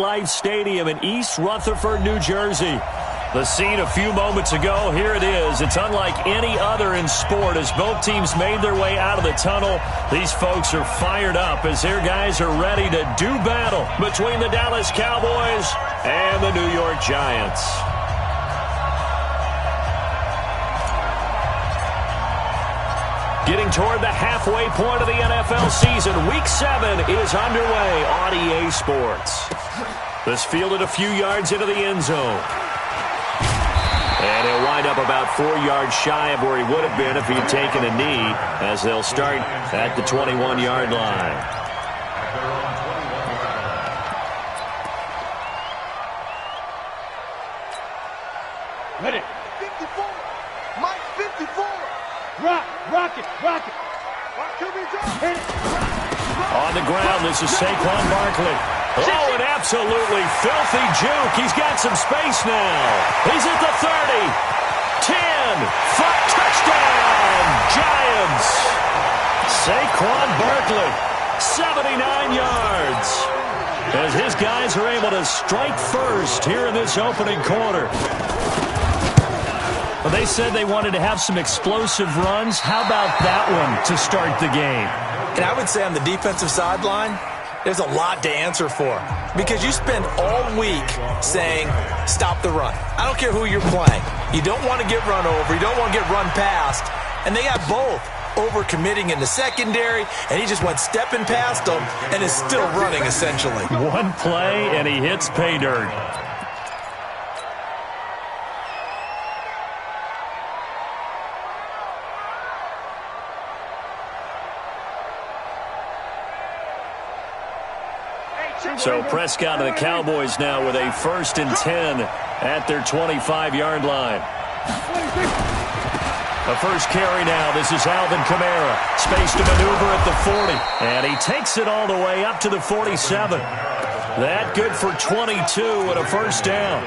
Life Stadium in East Rutherford, New Jersey. The scene a few moments ago, here it is. It's unlike any other in sport as both teams made their way out of the tunnel. These folks are fired up as their guys are ready to do battle between the Dallas Cowboys and the New York Giants. Getting toward the halfway point of the NFL season, Week 7 is underway on EA Sports. This fielded a few yards into the end zone. And he'll wind up about 4 yards shy of where he would have been if he had taken a knee, as they'll start at the 21-yard line. Ready. 54. Mike, 54. Rock it. Hit it. On the ground, this is Saquon Barkley. Oh, an absolutely filthy juke. He's got some space now. He's at the 30. 10. Touchdown, Giants. Saquon Barkley, 79 yards. As his guys are able to strike first here in this opening quarter. Well, they said they wanted to have some explosive runs. How about that one to start the game? And I would say on the defensive sideline, there's a lot to answer for. Because you spend all week saying, stop the run. I don't care who you're playing. You don't want to get run over. You don't want to get run past. And they got both. Over-committing in the secondary, and he just went stepping past them and is still running, essentially. One play, and he hits pay dirt. So Prescott and the Cowboys now with a 1st and 10 at their 25-yard line. The first carry now. This is Alvin Kamara. Space to maneuver at the 40. And he takes it all the way up to the 47. That good for 22 and a first down.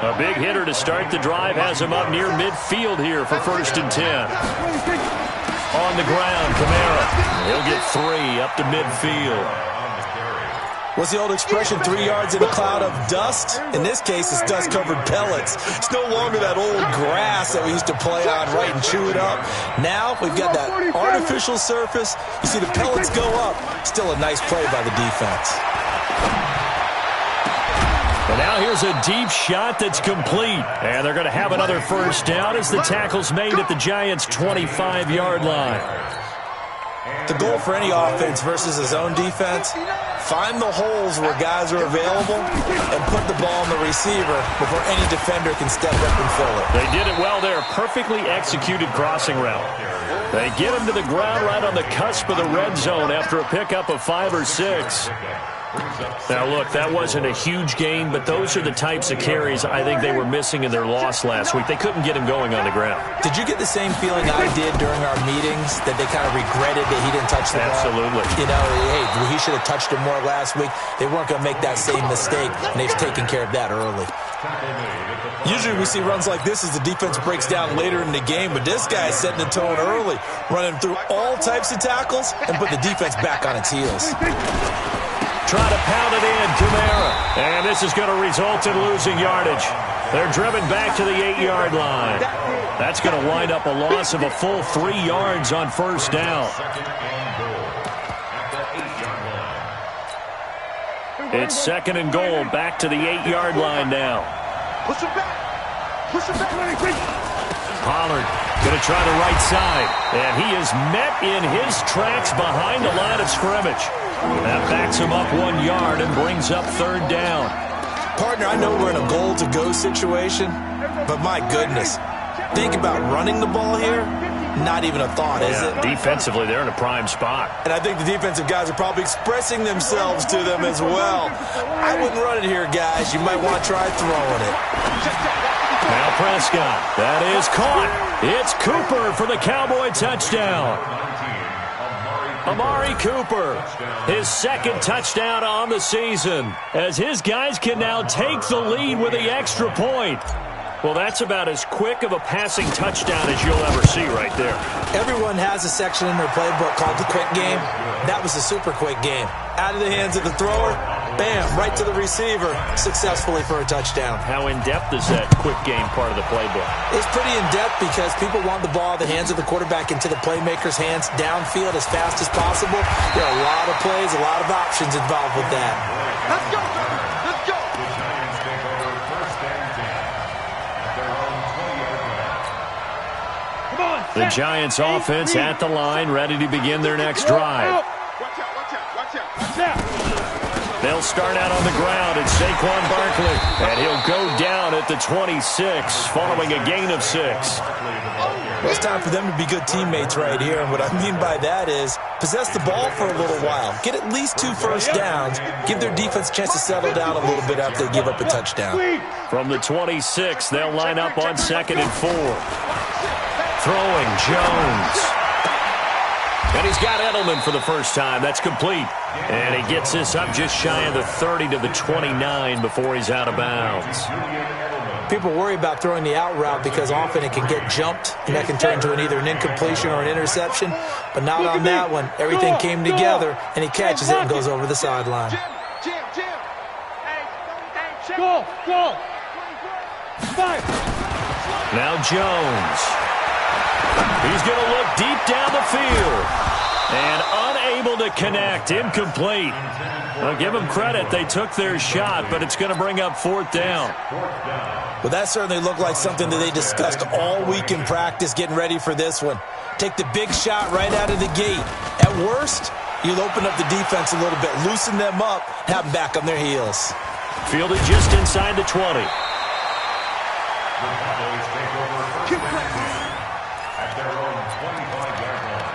A big hitter to start the drive has him up near midfield here for 1st and 10. On the ground, Kamara. He'll get 3 up to midfield. What's the old expression, 3 yards in a cloud of dust? In this case, it's dust-covered pellets. It's no longer that old grass that we used to play on, right, and chew it up. Now we've got that artificial surface. You see the pellets go up. Still a nice play by the defense. And now here's a deep shot that's complete. And they're going to have another first down as the tackle's made at the Giants' 25-yard line. The goal for any offense versus his own defense, find the holes where guys are available and put the ball on the receiver before any defender can step up and fill it. They did it well there. Perfectly executed crossing route. They get him to the ground right on the cusp of the red zone after a pickup of 5 or 6. Now, look, that wasn't a huge gain, but those are the types of carries I think they were missing in their loss last week. They couldn't get him going on the ground. Did you get the same feeling I did during our meetings, that they kind of regretted that he didn't touch the ball? Absolutely. You know, hey, he should have touched him more last week. They weren't going to make that same mistake, and they've taken care of that early. Usually we see runs like this as the defense breaks down later in the game, but this guy is setting the tone early, running through all types of tackles and put the defense back on its heels. Try to pound it in, Kamara. And this is going to result in losing yardage. They're driven back to the 8-yard line. That's going to wind up a loss of a full 3 yards on first down. It's 2nd and goal, back to the 8-yard line now. Push him back. Pollard going to try the right side. And he is met in his tracks behind the line of scrimmage. That backs him up 1 yard and brings up 3rd down. Partner, I know we're in a goal-to-go situation, but my goodness, think about running the ball here. Not even a thought, is it? Defensively, they're in a prime spot. And I think the defensive guys are probably expressing themselves to them as well. I wouldn't run it here, guys. You might want to try throwing it. Now Prescott. That is caught. It's Cooper for the Cowboy touchdown. Amari Cooper, his 2nd touchdown on the season, as his guys can now take the lead with the extra point. Well, that's about as quick of a passing touchdown as you'll ever see right there. Everyone has a section in their playbook called the quick game. That was a super quick game. Out of the hands of the thrower, bam, right to the receiver, successfully for a touchdown. How in-depth is that quick game part of the playbook? It's pretty in-depth because people want the ball in the hands of the quarterback into the playmaker's hands downfield as fast as possible. There are a lot of plays, a lot of options involved with that. Let's go, baby. Let's go. Come on. The Giants offense at the line, ready to begin their next drive. Watch out, watch out, watch out. Watch out. They'll start out on the ground. It's Saquon Barkley, and he'll go down at the 26 following a gain of 6. Well, it's time for them to be good teammates right here, and what I mean by that is possess the ball for a little while, get at least 2 first downs, give their defense a chance to settle down a little bit after they give up a touchdown. From the 26, they'll line up on 2nd and 4. Throwing Jones. And he's got Edelman for the first time. That's complete. And he gets this up just shy of the 30 to the 29 before he's out of bounds. People worry about throwing the out route because often it can get jumped, and that can turn into either an incompletion or an interception. But not on that one. Everything came together, and he catches it and goes over the sideline. Jim. Go. Fire. Now Jones. He's going to look deep down the field. And unable to connect. Incomplete. Well, give them credit. They took their shot, but it's going to bring up 4th down. Well, that certainly looked like something that they discussed all week in practice getting ready for this one. Take the big shot right out of the gate. At worst, you'll open up the defense a little bit, loosen them up, have them back on their heels. Fielded just inside the 20. At their own 25-yard line.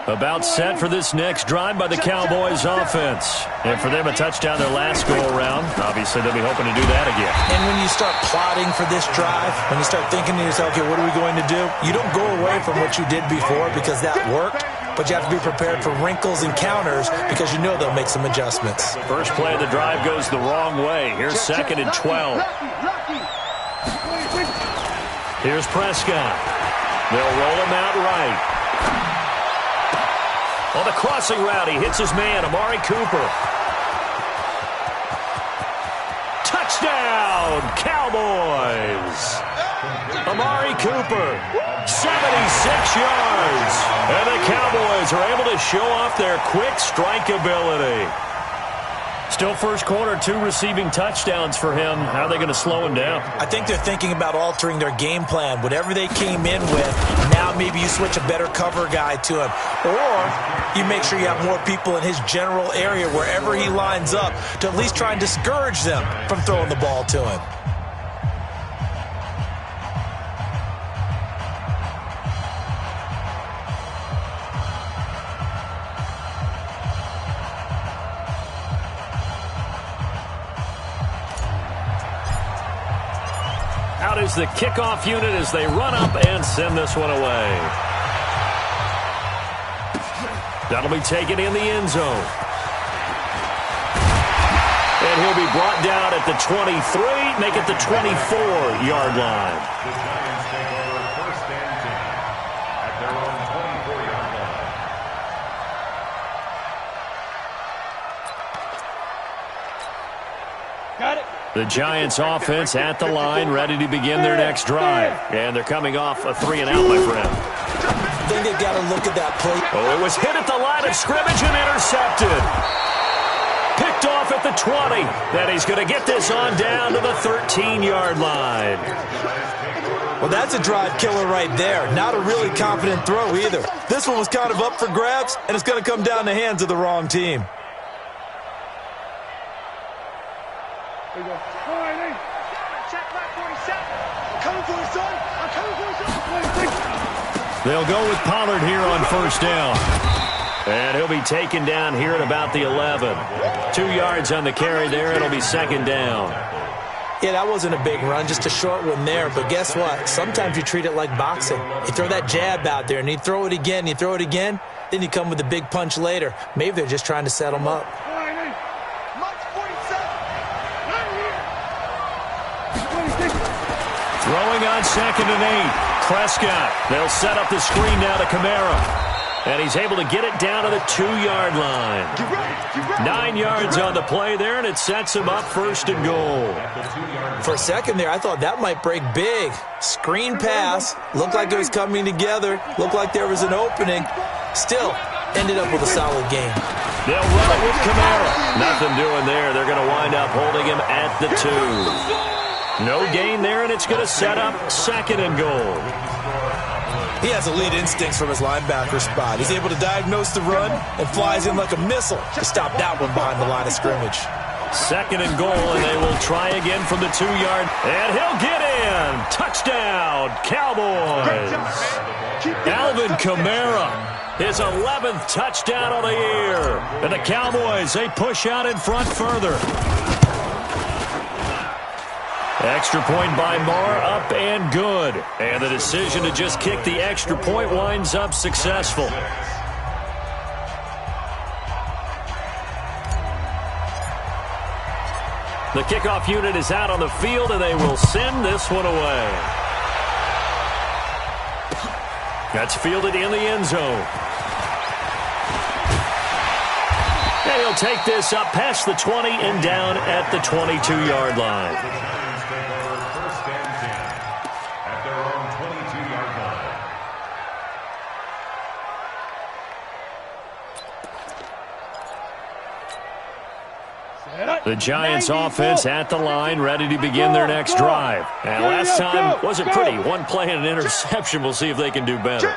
About set for this next drive by the Cowboys offense. And for them, a touchdown their last go-around. Obviously, they'll be hoping to do that again. And when you start plotting for this drive, when you start thinking to yourself, okay, what are we going to do? You don't go away from what you did before because that worked, but you have to be prepared for wrinkles and counters because you know they'll make some adjustments. First play of the drive goes the wrong way. Here's 2nd and 12. Here's Prescott. They'll roll him out right. On the crossing route, he hits his man, Amari Cooper. Touchdown, Cowboys! Amari Cooper, 76 yards. And the Cowboys are able to show off their quick strike ability. Still first quarter, 2 receiving touchdowns for him. How are they going to slow him down? I think they're thinking about altering their game plan. Whatever they came in with, now maybe you switch a better cover guy to him. Or you make sure you have more people in his general area wherever he lines up to at least try and discourage them from throwing the ball to him. Out is the kickoff unit as they run up and send this one away. That'll be taken in the end zone. And he'll be brought down at the 23, make it the 24-yard line. The Giants take over 1st and 10 at their own 24-yard line. Got it. The Giants offense at the line, ready to begin their next drive. And they're coming off a 3-and-out, my friend. I think they've got to look at that play. Oh, it was hit at the line of scrimmage and intercepted. Picked off at the 20. Then he's going to get this on down to the 13-yard line. Well, that's a drive killer right there. Not a really confident throw either. This one was kind of up for grabs, and it's going to come down the hands of the wrong team. There you go. All right, hey. Check back 47. I'm coming for you, son. I'm coming for you, son. They'll go with Pollard here on first down. And he'll be taken down here at about the 11. 2 yards on the carry there. It'll be 2nd down. Yeah, that wasn't a big run, just a short one there. But guess what? Sometimes you treat it like boxing. You throw that jab out there, and you throw it again, then you come with a big punch later. Maybe they're just trying to set them up. All right, hey. March 47. Throwing on 2nd and 8. Prescott. They'll set up the screen now to Kamara. And he's able to get it down to the 2-yard line. 9 yards on the play there, and it sets him up 1st and goal. For a second there, I thought that might break big. Screen pass. Looked like it was coming together. Looked like there was an opening. Still, ended up with a solid game. They'll run it with Kamara. Nothing doing there. They're going to wind up holding him at the 2. No gain there, and it's going to set up 2nd and goal. He has elite instincts from his linebacker spot. He's able to diagnose the run and flies in like a missile to stop that one behind the line of scrimmage. 2nd and goal, and they will try again from the 2-yard. And he'll get in. Touchdown, Cowboys. Alvin Kamara, his 11th touchdown of the year. And the Cowboys, they push out in front further. Extra point by Marr, up and good. And the decision to just kick the extra point winds up successful. The kickoff unit is out on the field, and they will send this one away. That's fielded in the end zone. And he'll take this up past the 20 and down at the 22-yard line. The Giants offense at the line, ready to begin their next drive. And last time wasn't pretty. One play and an interception. We'll see if they can do better.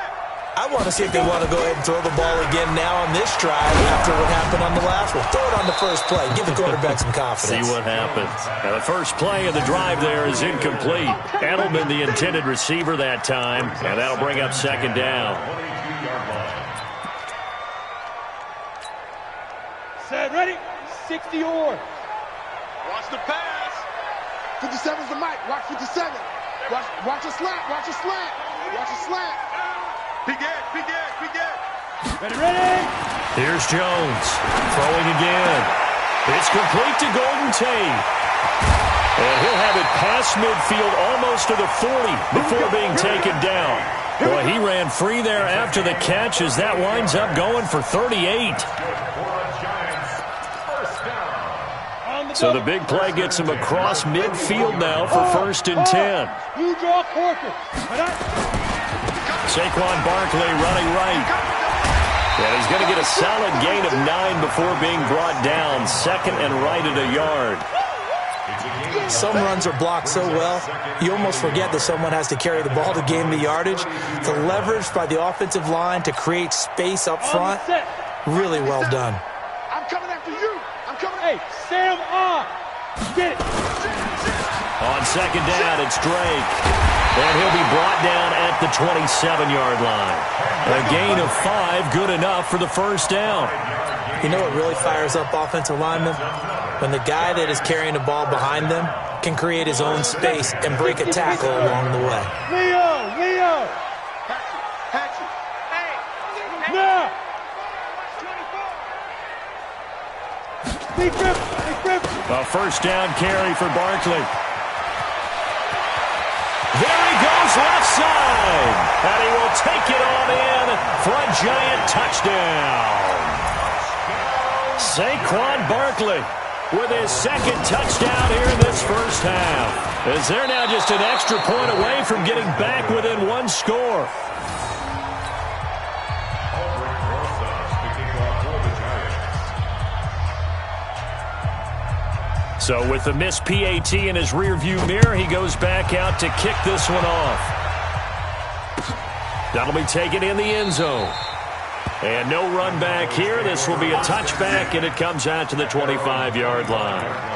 I want to see if they want to go ahead and throw the ball again now on this drive after what happened on the last one. Throw it on the first play. Give the quarterback some confidence. See what happens. Now, the first play of the drive there is incomplete. Edelman, the intended receiver that time, and that'll bring up 2nd down. Set, ready? 60 or. Watch the pass. 57's the mic. Watch 57. Watch a slant. Watch a slant. Watch a slant. Be good. Ready? Here's Jones. Throwing again. It's complete to Golden Tate. And he'll have it past midfield almost to the 40 before being taken down. Boy, he ran free there after the catch as that winds up going for 38. So the big play gets him across midfield now for 1st and 10. You draw Corker. Saquon Barkley running right. And he's going to get a solid gain of 9 before being brought down. 2nd and right at a yard. Some runs are blocked so well, you almost forget that someone has to carry the ball to gain the yardage. The leverage by the offensive line to create space up front, really well done. I'm coming after you. Hey, Sam on. Get it. On 2nd down, it's Drake. And he'll be brought down at the 27-yard line. A gain of 5, good enough for the 1st down. You know what really fires up offensive linemen? When the guy that is carrying the ball behind them can create his own space and break a tackle along the way. Leo. Hatchet. Hey. Now. Big grip. A 1st down carry for Barkley. There he goes left side. And he will take it on in for a giant touchdown. Saquon Barkley with his 2nd touchdown here in this 1st half. As they're now just an extra point away from getting back within 1 score. So with the missed PAT in his rearview mirror, he goes back out to kick this one off. That'll be taken in the end zone. And no run back here. This will be a touchback, and it comes out to the 25-yard line.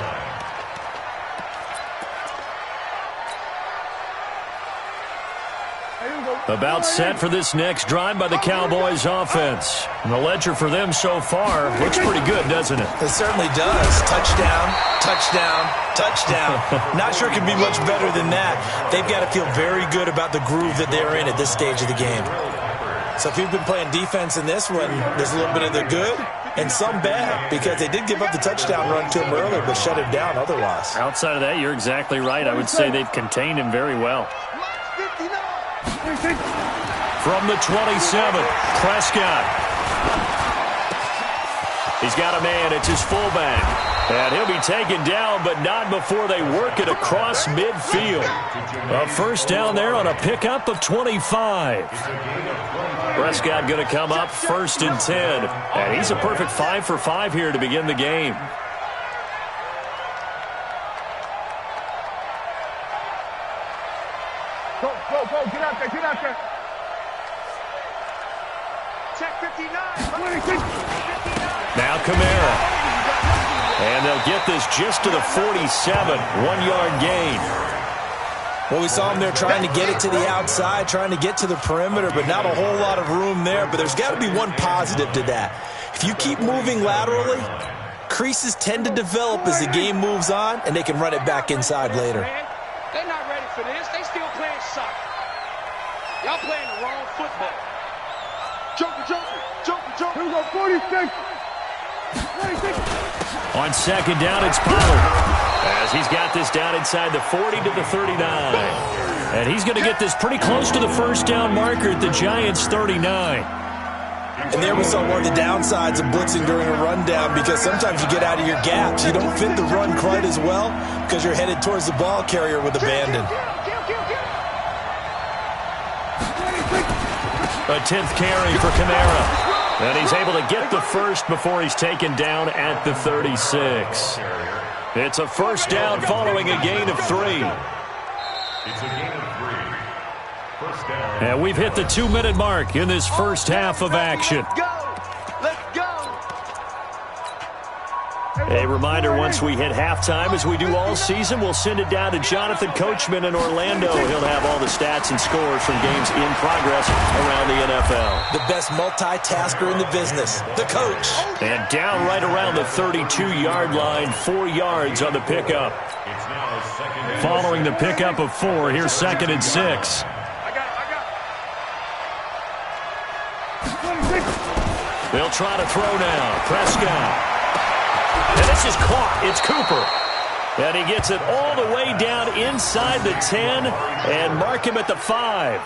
About set for this next drive by the Cowboys offense. And the ledger for them so far looks pretty good, doesn't it? It certainly does. Touchdown, touchdown, touchdown. Not sure it can be much better than that. They've got to feel very good about the groove that they're in at this stage of the game. So if you've been playing defense in this one, there's a little bit of the good and some bad, because they did give up the touchdown run to him earlier, but shut him down otherwise. Outside of that, you're exactly right. I would say they've contained him very well. From the 27, Prescott. He's got a man. It's his fullback. And he'll be taken down, but not before they work it across midfield. A first down there on a pickup of 25. Prescott going to come up 1st and 10. And he's a perfect 5 for 5 here to begin the game. Go, get out there. Check 59. Now Kamara. And they'll get this just to the 47, 1-yard gain. Well, we saw him there trying to get it to the outside, trying to get to the perimeter, but not a whole lot of room there. But there's got to be one positive to that. If you keep moving laterally, creases tend to develop as the game moves on, and they can run it back inside later. They're not ready for this. They still playing soccer. Y'all playing the wrong football. Joker. Here we go, 46. On 2nd down, it's Pollard. As he's got this down inside the 40 to the 39. And he's going to get this pretty close to the first down marker at the Giants' 39. And there we saw one of the downsides of blitzing during a rundown, because sometimes you get out of your gaps. You don't fit the run quite as well because you're headed towards the ball carrier with abandon. A 10th carry for Kamara. And he's able to get the first before he's taken down at the 36. It's a first down following a gain of 3. It's a gain of 3. First down. And we've hit the 2-minute mark in this first half of action. Let's go. A reminder, once we hit halftime, as we do all season, we'll send it down to Jonathan Coachman in Orlando. He'll have all the stats and scores from games in progress around the NFL. The best multitasker in the business, the coach. And down right around the 32-yard line, 4 yards on the pickup. It's now 2nd and Following the pickup of 4, here's 2nd and 6. I got it. They'll try to throw now. Prescott. And this is caught. It's Cooper. And he gets it all the way down inside the 10 and mark him at the 5.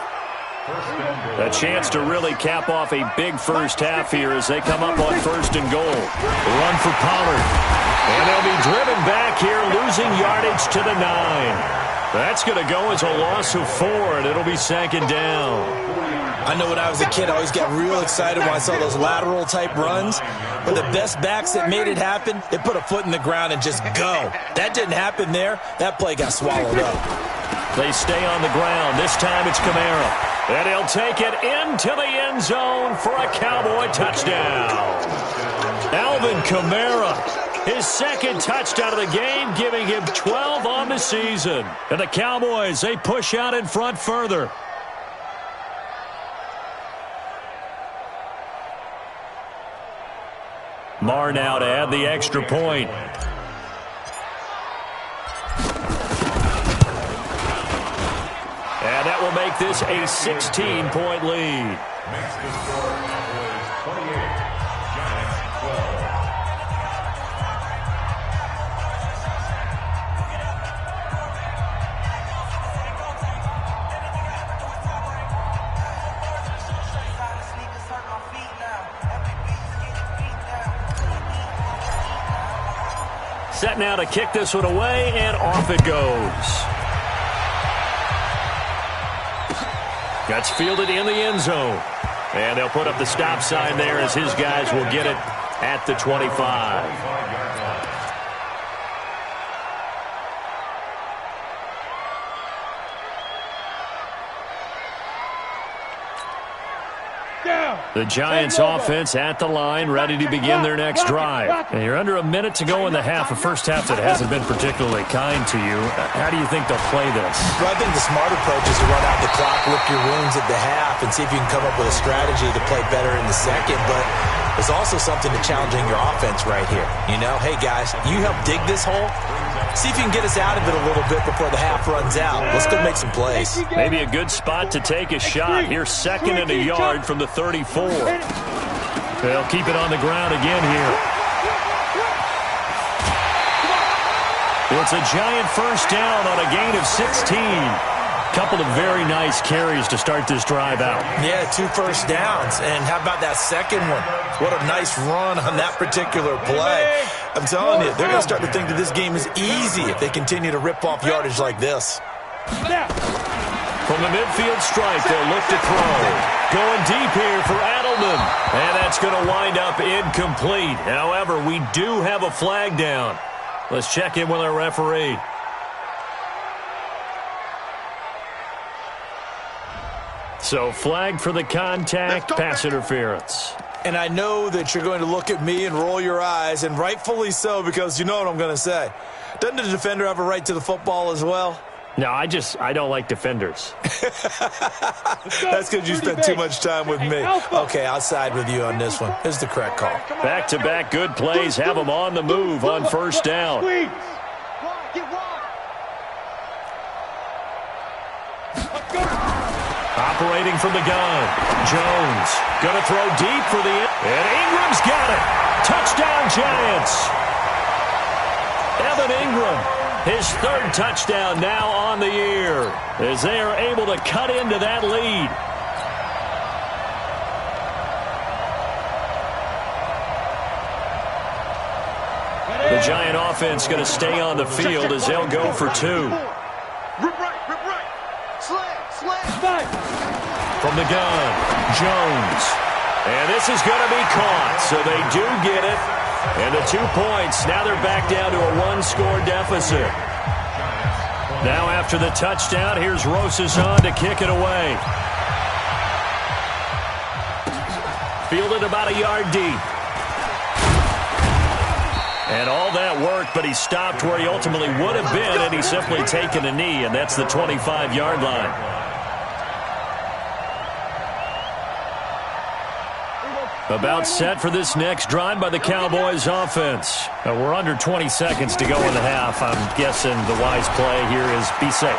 A chance to really cap off a big first half here as they come up on 1st and goal. Run for Pollard. And they'll be driven back here, losing yardage to the 9. That's going to go as a loss of 4, and it'll be 2nd down. I know when I was a kid, I always got real excited when I saw those lateral-type runs. But the best backs that made it happen, they put a foot in the ground and just go. That didn't happen there. That play got swallowed up. They stay on the ground. This time it's Kamara. And he'll take it into the end zone for a Cowboy touchdown. Alvin Kamara, his 2nd touchdown of the game, giving him 12 on the season. And the Cowboys, they push out in front further. Marr now to add the extra point. And that will make this a 16-point lead. Makes the score Cowboys 28, Giants 12. Set now to kick this one away, and off it goes. Gets fielded in the end zone. And they'll put up the stop sign there as his guys will get it at the 25. The Giants offense at the line, ready to begin their next drive. And you're under a minute to go in the half, a first half that hasn't been particularly kind to you. How do you think they'll play this? Well, I think the smart approach is to run out the clock, lick your wounds at the half, and see if you can come up with a strategy to play better in the second. But there's also something to challenging your offense right here. You know, hey, guys, you help dig this hole. See if you can get us out of it a little bit before the half runs out. Let's go make some plays. Maybe a good spot to take a shot. Here's 2nd and a yard from the 34. They'll keep it on the ground again here. It's a giant first down on a gain of 16. Couple of very nice carries to start this drive out. Yeah, 2 first downs. And how about that second one? What a nice run on that particular play. I'm telling you, they're going to start to think that this game is easy if they continue to rip off yardage like this. From the midfield stripe, they'll look to throw. Going deep here for Adelman. And that's going to wind up incomplete. However, we do have a flag down. Let's check in with our referee. So flag for the contact, pass interference. And I know that you're going to look at me and roll your eyes, and rightfully so, because you know what I'm going to say. Doesn't the defender have a right to the football as well? No, I don't like defenders. That's because you spent too much time with me. Okay, I'll side with you on this one. This is the correct call. Back-to-back good plays have them on the move on first down. Operating from the gun. Jones going to throw deep for the end. And Ingram's got it. Touchdown, Giants. Evan Ingram, his 3rd touchdown now on the year, as they are able to cut into that lead. The Giant offense going to stay on the field as they'll go for 2. Rip right. Slam. From the gun, Jones. And this is going to be caught, so they do get it. And the 2 points, now they're back down to a 1-score deficit. Now after the touchdown, here's Rosas on to kick it away. Fielded about a yard deep. And all that work, but he stopped where he ultimately would have been, and he's simply taken a knee, and that's the 25-yard line. About set for this next drive by the Cowboys offense. We're under 20 seconds to go in the half. I'm guessing the wise play here is be safe.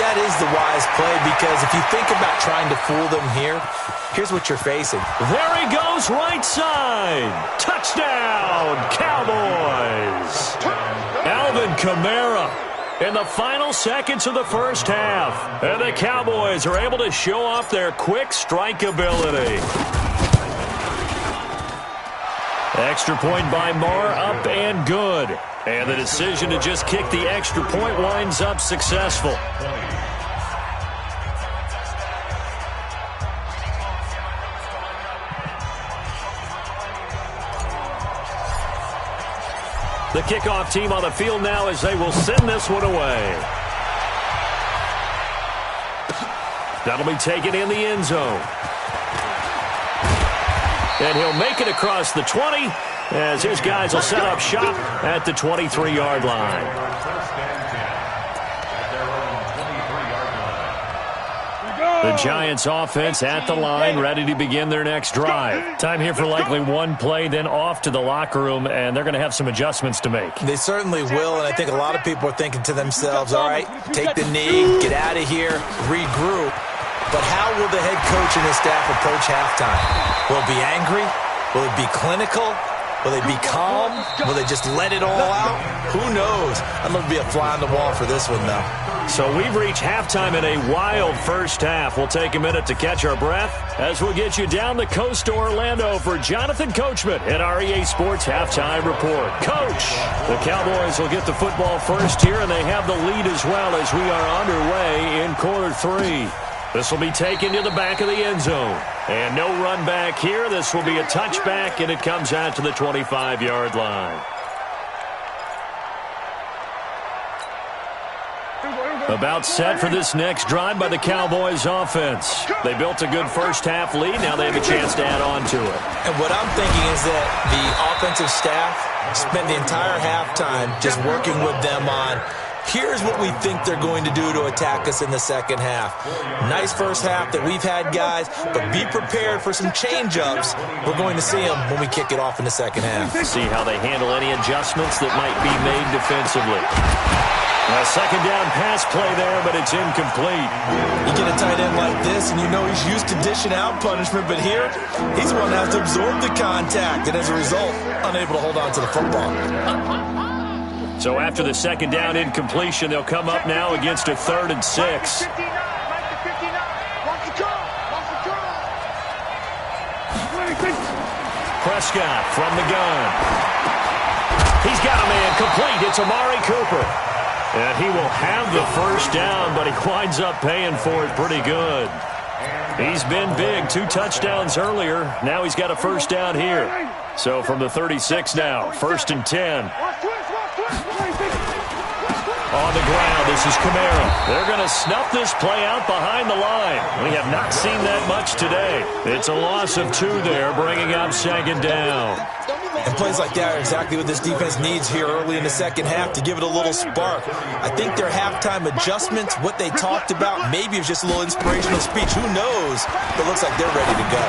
That is the wise play, because if you think about trying to fool them here, here's what you're facing. There he goes, right side. Touchdown, Cowboys. Alvin Kamara in the final seconds of the first half. And the Cowboys are able to show off their quick strike ability. Extra point by Marr, up and good. And the decision to just kick the extra point winds up successful. The kickoff team on the field now as they will send this one away. That'll be taken in the end zone. And he'll make it across the 20 as his guys will set up shop at the 23-yard line. The Giants offense at the line, ready to begin their next drive. Time here for likely one play, then off to the locker room, and they're going to have some adjustments to make. They certainly will, and I think a lot of people are thinking to themselves, all right, take the knee, get out of here, regroup. But how will the head coach and his staff approach halftime? Will it be angry? Will it be clinical? Will they be calm? Will they just let it all out? Who knows? I'd love to be a fly on the wall for this one, though. So we've reached halftime in a wild first half. We'll take a minute to catch our breath as we'll get you down the coast to Orlando for Jonathan Coachman at our EA Sports Halftime Report. Coach, the Cowboys will get the football first here, and they have the lead as well as we are underway in quarter 3. This will be taken to the back of the end zone. And no run back here. This will be a touchback, and it comes out to the 25-yard line. About set for this next drive by the Cowboys offense. They built a good first half lead. Now they have a chance to add on to it. And what I'm thinking is that the offensive staff spent the entire halftime just working with them on, here's what we think they're going to do to attack us in the second half. Nice first half that we've had, guys, but be prepared for some change-ups. We're going to see them when we kick it off in the second half. See how they handle any adjustments that might be made defensively. A second down pass play there, but it's incomplete. You get a tight end like this, and you know he's used to dishing out punishment, but here, he's one that has to absorb the contact, and as a result, unable to hold on to the football. So after the second down incompletion, they'll come up now against a 3rd and 6. Prescott from the gun. He's got a man complete. It's Amari Cooper. And he will have the first down, but he winds up paying for it pretty good. He's been big. 2 touchdowns earlier. Now he's got a first down here. So from the 36 now, 1st and 10. On the ground, this is Kamara. They're going to snuff this play out behind the line. We have not seen that much today. It's a loss of 2 there, bringing up 2nd down. And plays like that are exactly what this defense needs here early in the second half to give it a little spark. I think their halftime adjustments, what they talked about, maybe it was just a little inspirational speech. Who knows? But it looks like they're ready to go.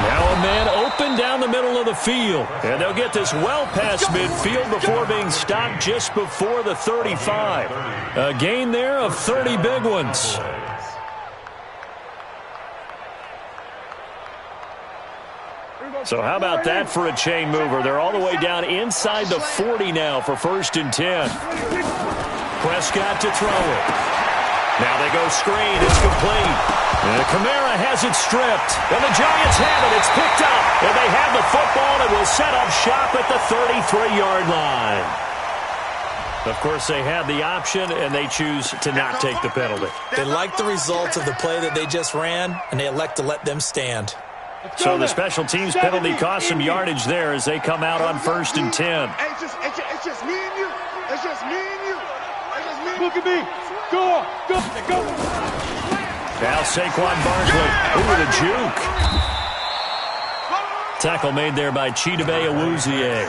Now a man open down the middle of the field. And they'll get this well past midfield before being stopped just before the 35. A gain there of 30 big ones. So how about that for a chain mover? They're all the way down inside the 40 now for 1st and 10. Prescott to throw it. Now they go screen. It's complete. And Kamara has it stripped. And the Giants have it. It's picked up. And they have the football and will set up shop at the 33-yard line. Of course, they have the option, and they choose to not take the penalty. They like the results of the play that they just ran, and they elect to let them stand. So the special teams penalty cost some yardage there as they come out on 1st and 10. It's just me and you. It's just me and you. It's just me and you. Look at me. Go. Now Saquon Barkley. Ooh, the juke. Tackle made there by Chidobe Awuzie.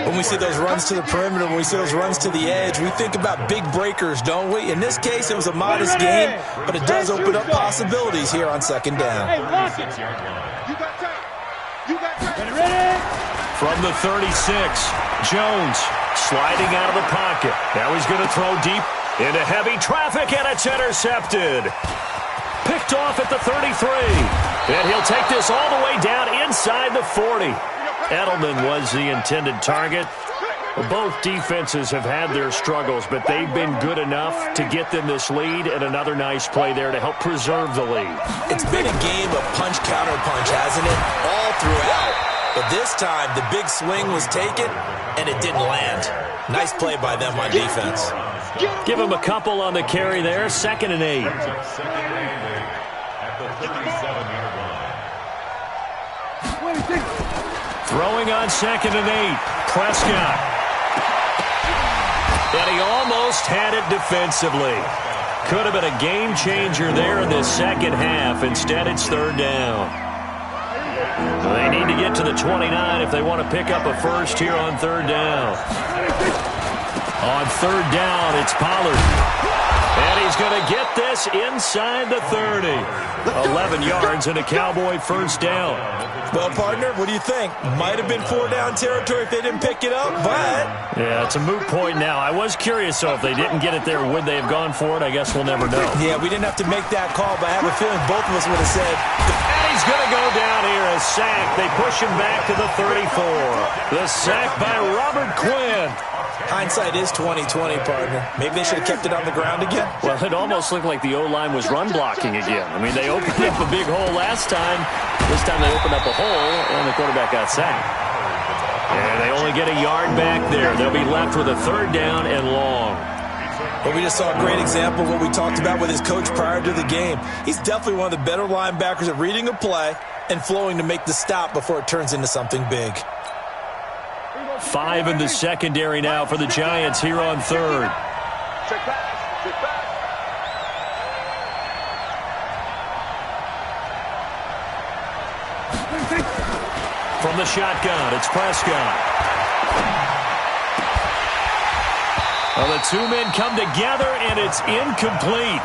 When we see those runs to the perimeter, when we see those runs to the edge, we think about big breakers, don't we? In this case, it was a modest game, but it does open up possibilities here on 2nd down. Hey, lock it. You got time. Ready? From the 36, Jones sliding out of the pocket. Now he's going to throw deep into heavy traffic, and it's intercepted. Picked off at the 33. And he'll take this all the way down inside the 40. Edelman was the intended target. Both defenses have had their struggles, but they've been good enough to get them this lead, and another nice play there to help preserve the lead. It's been a game of punch-counter-punch, hasn't it? All throughout. But this time, the big swing was taken, and it didn't land. Nice play by them on defense. Give him a couple on the carry there. 2nd and 8. Throwing on 2nd and 8. Prescott. And he almost had it defensively. Could have been a game changer there in the second half. Instead, it's 3rd down. They need to get to the 29 if they want to pick up a first here on 3rd down. On 3rd down, it's Pollard. And he's going to get this inside the 30. 11 yards and a Cowboy first down. Well, partner, what do you think? Might have been 4-down territory if they didn't pick it up, but... Yeah, it's a moot point now. I was curious, so if they didn't get it there, would they have gone for it? I guess we'll never know. Yeah, we didn't have to make that call, but I have a feeling both of us would have said... And he's going to go down here, a sack. They push him back to the 34. The sack by Robert Quinn. Hindsight is 20/20, partner. Maybe they should have kept it on the ground again. Well, it almost looked like the O-line was run blocking again. I mean, they opened up a big hole last time. This time they opened up a hole, and the quarterback got sacked. And they only get a yard back there. They'll be left with a 3rd down and long. But we just saw a great example of what we talked about with his coach prior to the game. He's definitely one of the better linebackers at reading a play and flowing to make the stop before it turns into something big. 5 in the secondary now for the Giants here on 3rd. Check back. From the shotgun, it's Prescott. Well, the 2 men come together, and it's incomplete.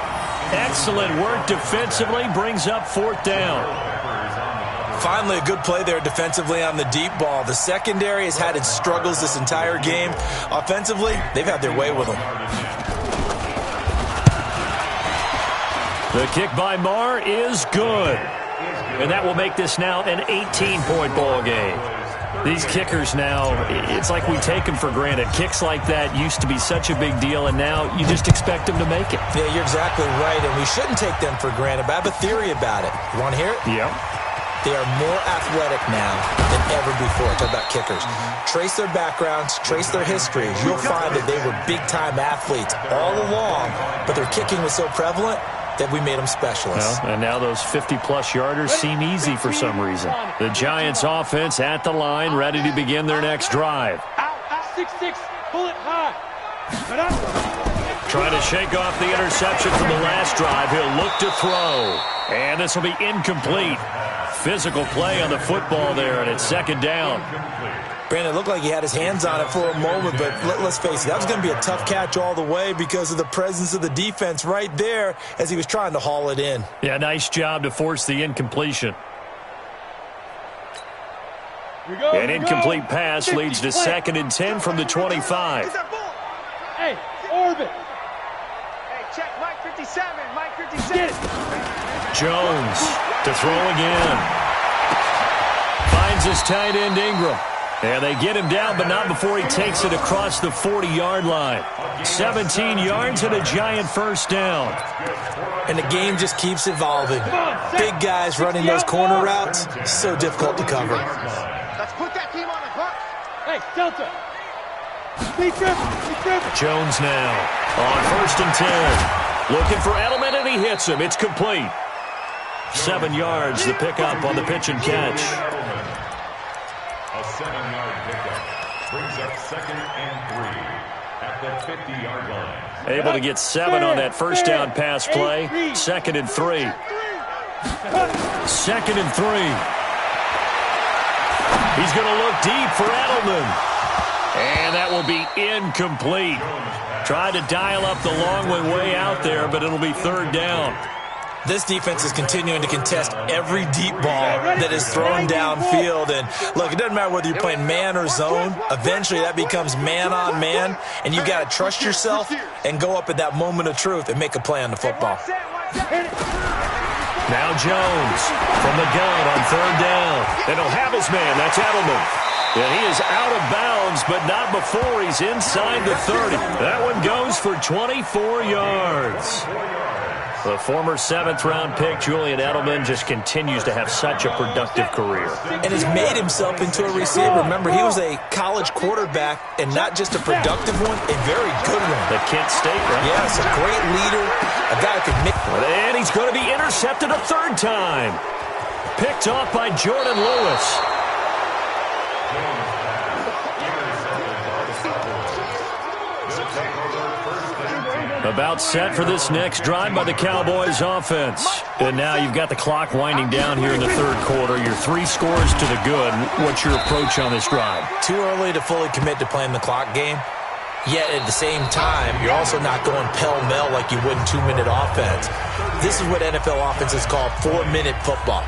Excellent work defensively, brings up 4th down. Finally, a good play there defensively on the deep ball. The secondary has had its struggles this entire game. Offensively, they've had their way with them. The kick by Marr is good. And that will make this now an 18-point ball game. These kickers now, it's like we take them for granted. Kicks like that used to be such a big deal, and now you just expect them to make it. Yeah, you're exactly right, and we shouldn't take them for granted, but I have a theory about it. You want to hear it? Yeah. They are more athletic now than ever before. Talk about kickers. Trace their backgrounds, trace their histories. You'll find that they were big-time athletes all along, but their kicking was so prevalent that we made them specialists. Well, and now those 50-plus yarders seem easy for some reason. The Giants offense at the line, ready to begin their next drive. Out, 6-6, pull it high. Trying to shake off the interception from the last drive. He'll look to throw. And this will be incomplete. Physical play on the football there, and it's second down. Brandon, it looked like he had his hands on it for a moment, but let's face it, that was going to be a tough catch all the way because of the presence of the defense right there as he was trying to haul it in. Yeah, nice job to force the incompletion. An incomplete pass leads to 2nd and 10 from the 25. Hey, orbit. Hey, check Mike 57. Mike 57. Jones to throw again. Finds his tight end Ingram. And they get him down, but not before he takes it across the 40-yard line. 17 yards and a Giant first down. And the game just keeps evolving. Big guys running those corner routes, so difficult to cover. Let's put that team on the hook. Hey, Delta. Speed driven. Jones now on 1st and 10. Looking for Edelman, and he hits him. It's complete. 7 yards, the pickup on the pitch and catch. A 7-yard pickup brings up 2nd and 3 at the 50-yard line. Able to get 7 on that first down pass play. 2nd and 3. 2nd and 3. He's going to look deep for Edelman. And that will be incomplete. Tried to dial up the long way out there, but it'll be 3rd down. This defense is continuing to contest every deep ball that is thrown downfield. And, look, it doesn't matter whether you're playing man or zone. Eventually, that becomes man-on-man, and you got to trust yourself and go up at that moment of truth and make a play on the football. Now Jones from the gun on 3rd down. And he'll have his man. That's Edelman. And he is out of bounds, but not before he's inside the 30. That one goes for 24 yards. The former 7th-round pick, Julian Edelman, just continues to have such a productive career. And has made himself into a receiver. Remember, he was a college quarterback, and not just a productive one, a very good one. The Kent State, right? Yes, a great leader, a guy who can make... And he's going to be intercepted a 3rd time. Picked off by Jordan Lewis. About set for this next drive by the Cowboys offense. And now you've got the clock winding down here in the 3rd quarter. You're 3 scores to the good. What's your approach on this drive? Too early to fully commit to playing the clock game. Yet at the same time, you're also not going pell-mell like you would in 2-minute offense. This is what NFL offenses call 4-minute football.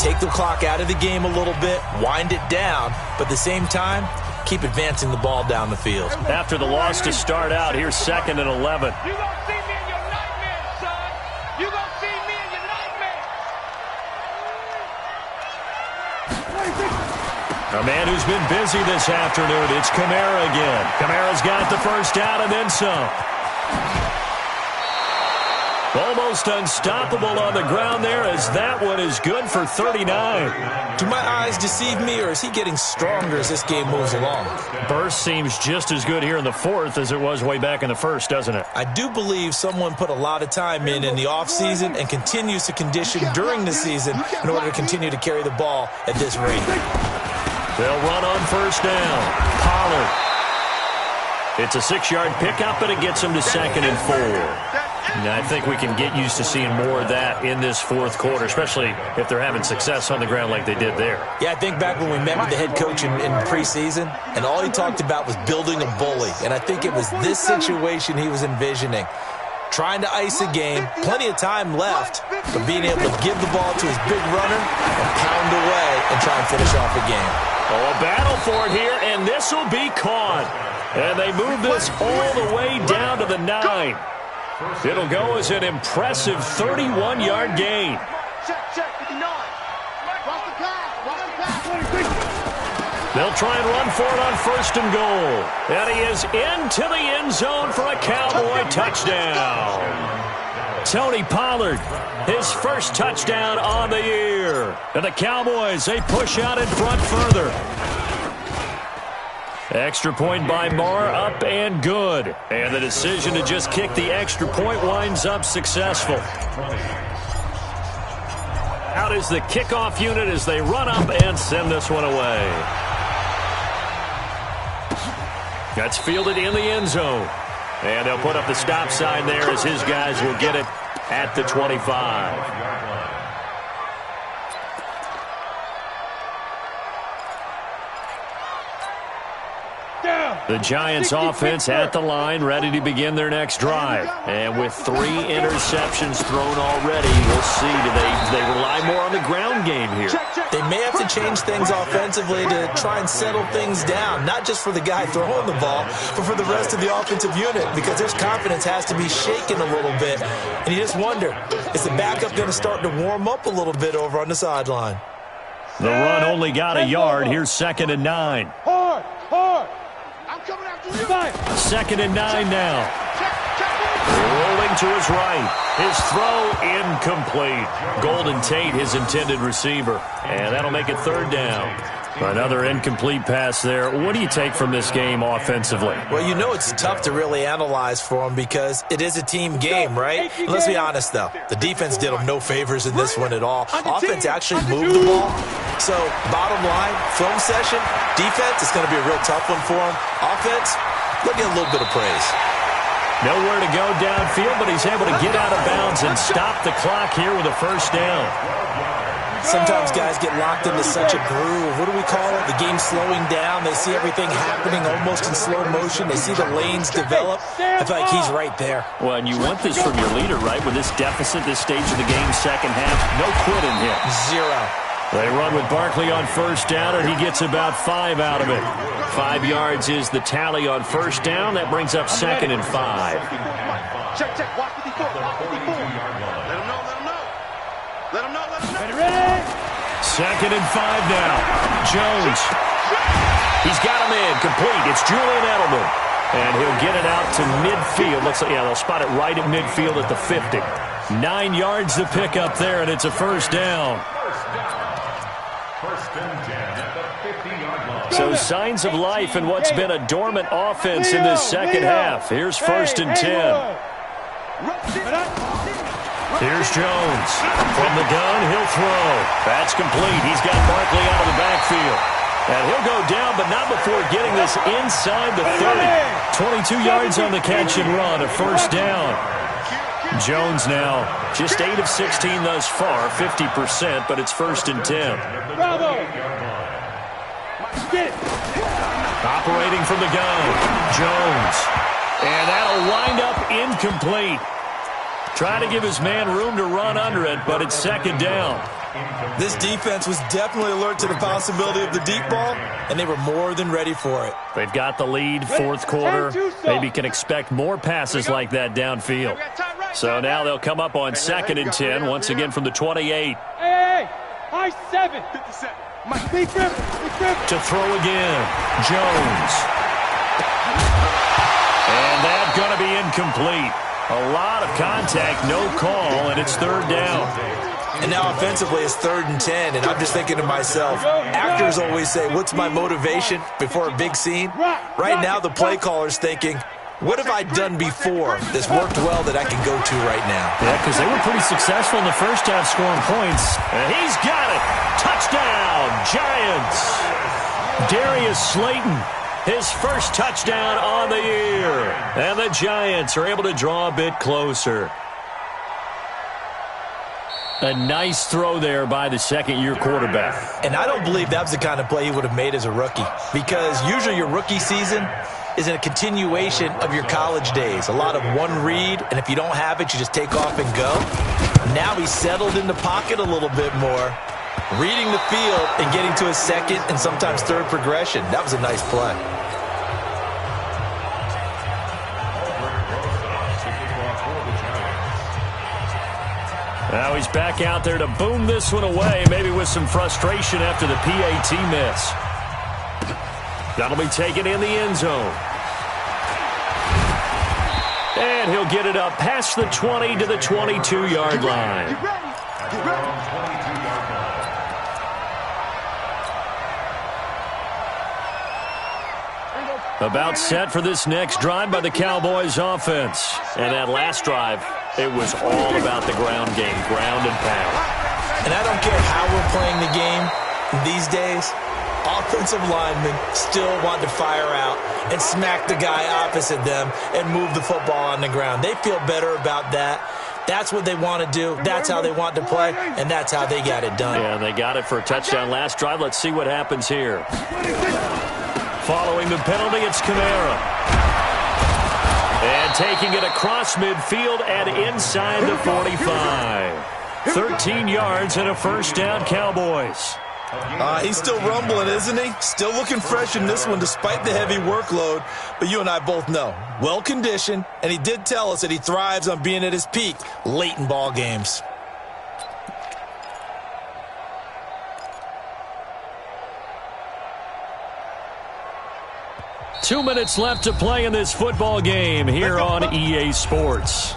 Take the clock out of the game a little bit, wind it down, but at the same time, keep advancing the ball down the field. After the loss to start out, here's 2nd and 11. You gonna see me in your nightmares, son. You gonna see me in your nightmares. A man who's been busy this afternoon, it's Kamara again. Kamara's got the first down and then some. Almost unstoppable on the ground there as that one is good for 39. Do my eyes deceive me, or is he getting stronger as this game moves along? Burst seems just as good here in the 4th as it was way back in the 1st, doesn't it? I do believe someone put a lot of time in the offseason and continues to condition during the season in order to continue to carry the ball at this rate. They'll run on first down. Pollard. It's a 6-yard pickup, but it gets him to 2nd and 4. Now, I think we can get used to seeing more of that in this 4th quarter, especially if they're having success on the ground like they did there. Yeah, I think back when we met with the head coach in preseason, and all he talked about was building a bully. And I think it was this situation he was envisioning. trying to ice the game, plenty of time left, but being able to give the ball to his big runner and pound away and try and finish off the game. Oh, a battle for it here, and this will be caught. And they move this all the way down to the 9. It'll go as an impressive 31-yard gain. Check, 59. Watch the pass. Watch the pass. They'll try and run for it on 1st and goal. And he is into the end zone for a Cowboy touchdown. Tony Pollard, his first touchdown on the year. And the Cowboys, they push out in front further. Extra point by Marr, up and good. And the decision to just kick the extra point winds up successful. Out is the kickoff unit as they run up and send this one away. That's fielded in the end zone. And they'll put up the stop sign there as his guys will get it at the 25. The Giants offense at the line, ready to begin their next drive. And with 3 interceptions thrown already, we'll see. Do they rely more on the ground game here? They may have to change things offensively to try and settle things down, not just for the guy throwing the ball, but for the rest of the offensive unit, because his confidence has to be shaken a little bit. And you just wonder, is the backup going to start to warm up a little bit over on the sideline? The run only got a yard. Here's 2nd and 9. Hard. I'm coming after you. 2nd and 9 now. Rolling to his right. His throw incomplete. Golden Tate, his intended receiver. And that'll make it 3rd down. Another incomplete pass there. What do you take from this game offensively? Well, you know it's tough to really analyze for them because it is a team game, right? Let's be honest, though. The defense did them no favors in this one at all. Offense actually moved the ball. So, bottom line, film session, defense, it's going to be a real tough one for them. Offense, they'll get a little bit of praise. Nowhere to go downfield, but he's able to get out of bounds and stop the clock here with a 1st down. Sometimes guys get locked into such a groove. What do we call it? The game slowing down. They see everything happening almost in slow motion. They see the lanes develop. I feel like he's right there. Well, and you want this from your leader, right? With this deficit, this stage of the game, 2nd half, no quitting here. 0. They run with Barkley on 1st down, and he gets about 5 out of it. 5 yards is the tally on 1st down. That brings up 2nd and 5. Check, watch 54, watch 54. Let him know. Ready? 2nd and 5 now. Jones. He's got him in. Complete. It's Julian Edelman. And he'll get it out to midfield. Looks like, yeah, they'll spot it right at midfield at the 50. 9 yards to pick up there, and it's a 1st down. So signs of life in what's been a dormant offense in this 2nd half. Here's 1st and 10. Here's Jones. From the gun, he'll throw. That's complete. He's got Barkley out of the backfield. And he'll go down, but not before getting this inside the 30. 22 yards on the catch and run, a 1st down. Jones now just 8 of 16 thus far, 50%, but it's 1st and 10. Operating from the gun, Jones. And that'll wind up incomplete. Trying to give his man room to run under it, but it's 2nd down. This defense was definitely alert to the possibility of the deep ball, and they were more than ready for it. They've got the lead, 4th quarter. Maybe can expect more passes like that downfield. So now they'll come up on 2nd and 10, once again from the 28. Hey, high 7. 57. Big grip. To throw again, Jones. And that's going to be incomplete. A lot of contact, no call, and it's 3rd down. And now offensively it's 3rd and 10, and I'm just thinking to myself, actors always say, what's my motivation before a big scene? Right now the play caller's thinking, what have I done before that's worked well that I can go to right now? Yeah, because they were pretty successful in the 1st half scoring points. And he's got it. Touchdown, Giants. Darius Slayton, his 1st touchdown on the year. And the Giants are able to draw a bit closer. A nice throw there by the 2nd-year quarterback. And I don't believe that was the kind of play he would have made as a rookie. Because usually your rookie season, is a continuation of your college days. A lot of one read, and if you don't have it, you just take off and go. Now he's settled in the pocket a little bit more, reading the field and getting to his second and sometimes third progression. That was a nice play. Now he's back out there to boom this one away, maybe with some frustration after the PAT miss. That'll be taken in the end zone. And he'll get it up past the 20 to the 22-yard line. Get ready. Get ready. About set for this next drive by the Cowboys offense. And that last drive, it was all about the ground game, ground and pound. And I don't care how we're playing the game these days, offensive linemen still want to fire out and smack the guy opposite them and move the football on the ground. They feel better about that. That's what they want to do. That's how they want to play, and that's how they got it done. Yeah, they got it for a touchdown last drive. Let's see what happens here. Following the penalty, it's Kamara. And taking it across midfield and inside the 45. 13 yards and a first down, Cowboys. He's still rumbling, isn't he? Still looking fresh in this one despite the heavy workload. But you and I both know, well-conditioned, and he did tell us that he thrives on being at his peak late in ball games. Two minutes left to play in this football game here on EA Sports.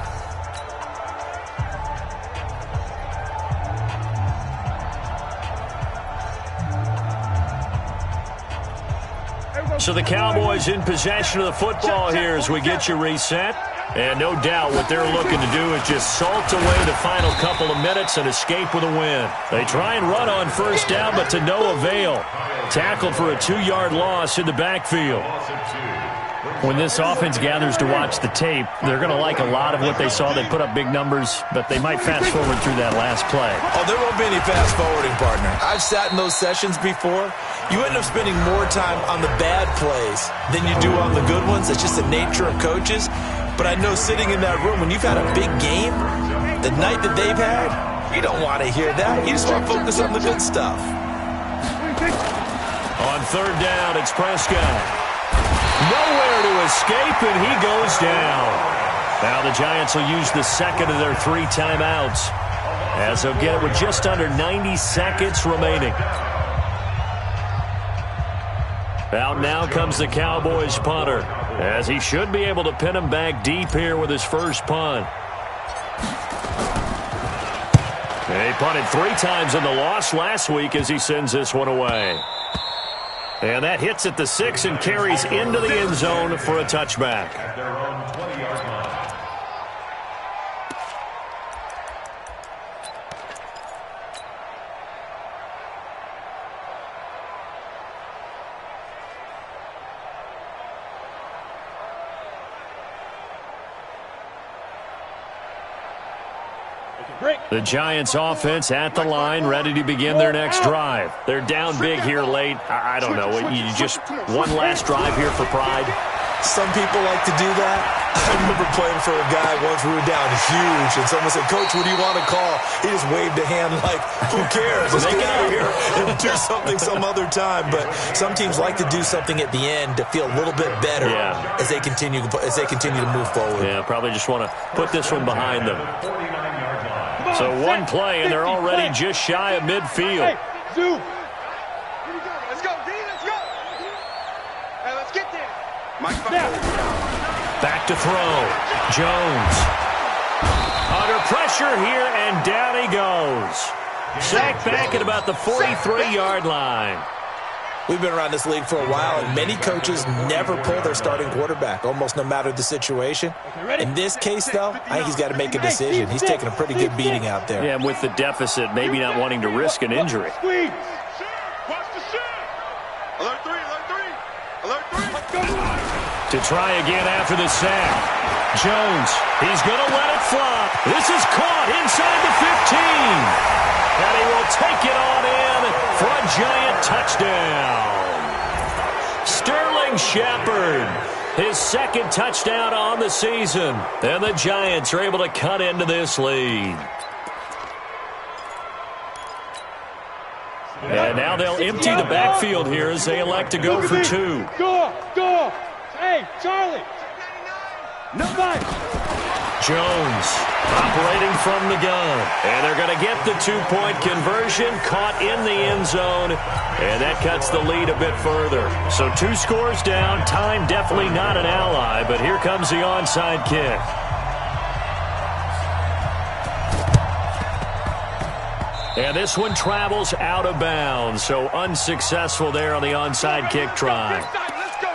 So the Cowboys in possession of the football here as we get you reset. And no doubt what they're looking to do is just salt away the final couple of minutes and escape with a win. They try and run on first down, but to no avail. Tackled for a 2-yard loss in the backfield. When this offense gathers to watch the tape, they're going to like a lot of what they saw. They put up big numbers, but they might fast forward through that last play. Oh, there won't be any fast forwarding, partner. I've sat in those sessions before. You end up spending more time on the bad plays than you do on the good ones. It's just the nature of coaches. But I know sitting in that room, when you've had a big game, the night that they've had, you don't want to hear that. You just want to focus on the good stuff. On third down, it's Prescott. Nowhere to escape, and he goes down. Now the Giants will use the second of their 3 timeouts, as they'll get it with just under 90 seconds remaining. Out now comes the Cowboys punter, as he should be able to pin him back deep here with his first punt. He punted 3 times in the loss last week as he sends this one away. And that hits at the 6 and carries into the end zone for a touchback. At their own 20-yard line. The Giants offense at the line, ready to begin their next drive. They're down big here late. I don't know. You just one last drive here for pride. Some people like to do that. I remember playing for a guy once. We were down huge, and someone said, "Coach, what do you want to call?" He just waved a hand like, "Who cares? Let's get out of here and do something some other time." But some teams like to do something at the end to feel a little bit better as they continue to move forward. Yeah, probably just want to put this one behind them. So one play, and they're already just shy of midfield. Hey, Zoo. Let's go, D. Let's go. Hey, let's get there. Mike, Back to throw. Jones. Under pressure here, and down he goes. Sacked back at about the 43-yard line. We've been around this league for a while, and many coaches never pull their starting quarterback, almost no matter the situation. In this case, though, I think he's got to make a decision. He's taking a pretty good beating out there. Yeah, and with the deficit, maybe not wanting to risk an injury. Watch the shit. Alert 3, alert 3. Alert 3. To try again after the sack. Jones, he's going to let it fly. This is caught inside the 15. And he will take it on in for a Giant touchdown. Sterling Shepard his second touchdown on the season. And the Giants are able to cut into this lead. And now they'll empty the backfield here as they elect to go for two. Go. Hey, Charlie. No fight. Jones operating from the gun. And they're going to get the two-point conversion, caught in the end zone. And that cuts the lead a bit further. So 2 scores down. Time definitely not an ally, but here comes the onside kick. And this one travels out of bounds, so unsuccessful there on the onside kick try. Let's go.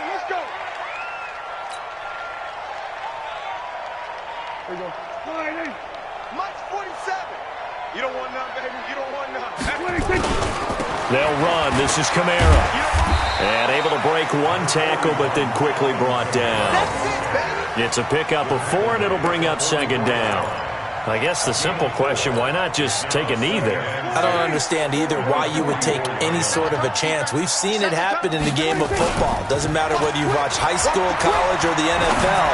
Here we go. Mike's 47. You don't want none, baby. You don't want none. They'll run. This is Kamara. And able to break one tackle, but then quickly brought down. It's a pickup of 4, and it'll bring up second down. I guess the simple question, why not just take a knee there? I don't understand either why you would take any sort of a chance. We've seen it happen in the game of football. Doesn't matter whether you watch high school, college, or the NFL.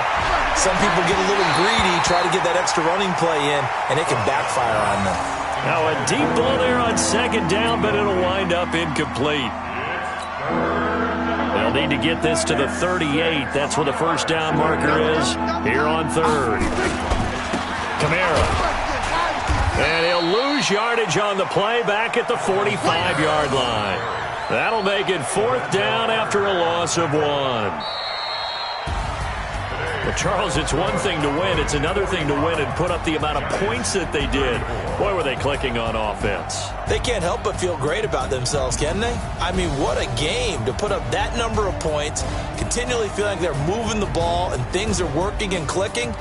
Some people get a little greedy, try to get that extra running play in, and it can backfire on them. Now a deep ball there on second down, but it'll wind up incomplete. They'll need to get this to the 38. That's where the first down marker is here on third. Kamara. And he'll lose yardage on the play back at the 45-yard line. That'll make it 4th down after a loss of 1. Well, Charles, it's one thing to win. It's another thing to win and put up the amount of points that they did. Boy, were they clicking on offense. They can't help but feel great about themselves, can they? I mean, what a game to put up that number of points, continually feeling like they're moving the ball and things are working and clicking.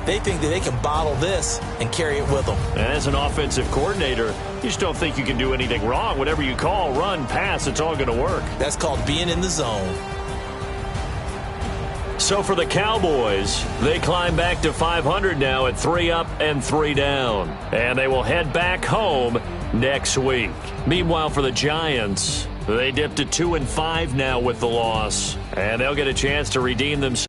They think that they can bottle this and carry it with them. And as an offensive coordinator, you just don't think you can do anything wrong. Whatever you call, run, pass, it's all going to work. That's called being in the zone. So for the Cowboys, they climb back to 500 now at 3 up and 3 down. And they will head back home next week. Meanwhile, for the Giants, they dipped to 2-5 now with the loss. And they'll get a chance to redeem themselves.